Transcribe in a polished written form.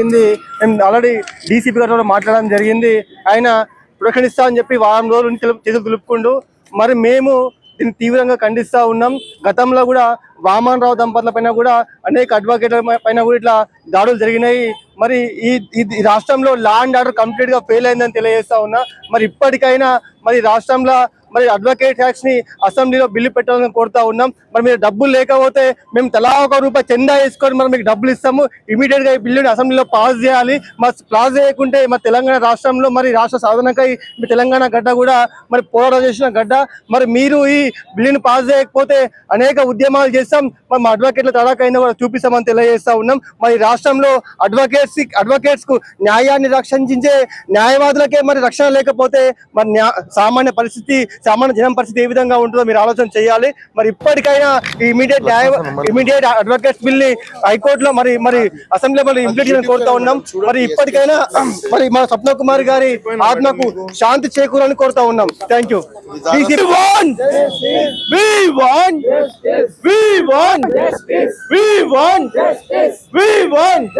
మేము already DCP గారితో మాట్లాడడం జరిగింది. ఆయన ప్రొటెక్షన్ ఇస్తా అని చెప్పి వారం రోజుల నుంచి చేతులు దులుపుకుంటూ మరి మేము దీన్ని తీవ్రంగా ఖండిస్తూ ఉన్నాం. గతంలో కూడా వామన్ రావు దంపతుల పైన కూడా అనేక అడ్వకేట్ల పైన కూడా ఇట్లా దాడులు జరిగినాయి. మరి ఈ రాష్ట్రంలో లా అండ్ ఆర్డర్ కంప్లీట్ గా ఫెయిల్ అయిందని తెలియజేస్తా ఉన్నా. మరి ఇప్పటికైనా మరి రాష్ట్రంలో మరి అడ్వకేట్ ట్యాక్స్ ని అసెంబ్లీలో బిల్లు పెట్టాలని కోరుతా ఉన్నాం. మరి మీరు డబ్బులు లేకపోతే మేము తలా ₹1 చందా వేసుకొని మరి మీకు డబ్బులు ఇస్తాము. ఇమీడియట్ గా ఈ బిల్లుని అసెంబ్లీలో పాస్ చేయాలి. మరి పాస్ చేయకుంటే మరి తెలంగాణ రాష్ట్రంలో మరి రాష్ట్ర సాధనకై మీ తెలంగాణ గడ్డ కూడా మరి పోరాటం చేసిన గడ్డ. మరి మీరు ఈ బిల్లుని పాస్ చేయకపోతే అనేక ఉద్యమాలు చేస్తాం. మరి మా అడ్వకేట్ల తడాకైనా కూడా చూపిస్తామని తెలియజేస్తా ఉన్నాం. మరి రాష్ట్రంలో అడ్వకేట్స్ కు న్యాయాన్ని రక్షించే న్యాయవాదులకే మరి రక్షణ లేకపోతే మరి సామాన్య జనం పరిస్థితి ఏ విధంగా ఉంటుందో మీరు ఆలోచన చేయాలి. మరి ఇప్పటికైనా ఇమీడియట్ అడ్వకేట్స్ బిల్ ని హైకోర్టులో మరి అసెంబ్లీలో ఇంప్లిమెంట్ చేయాలని కోరుతా ఉన్నాం. మరి ఇప్పటికైనా మరి మా స్వప్న కుమార్ గారి ఆత్మకు శాంతి చేకూరాలని కోరుతా ఉన్నాం. Thank you. We want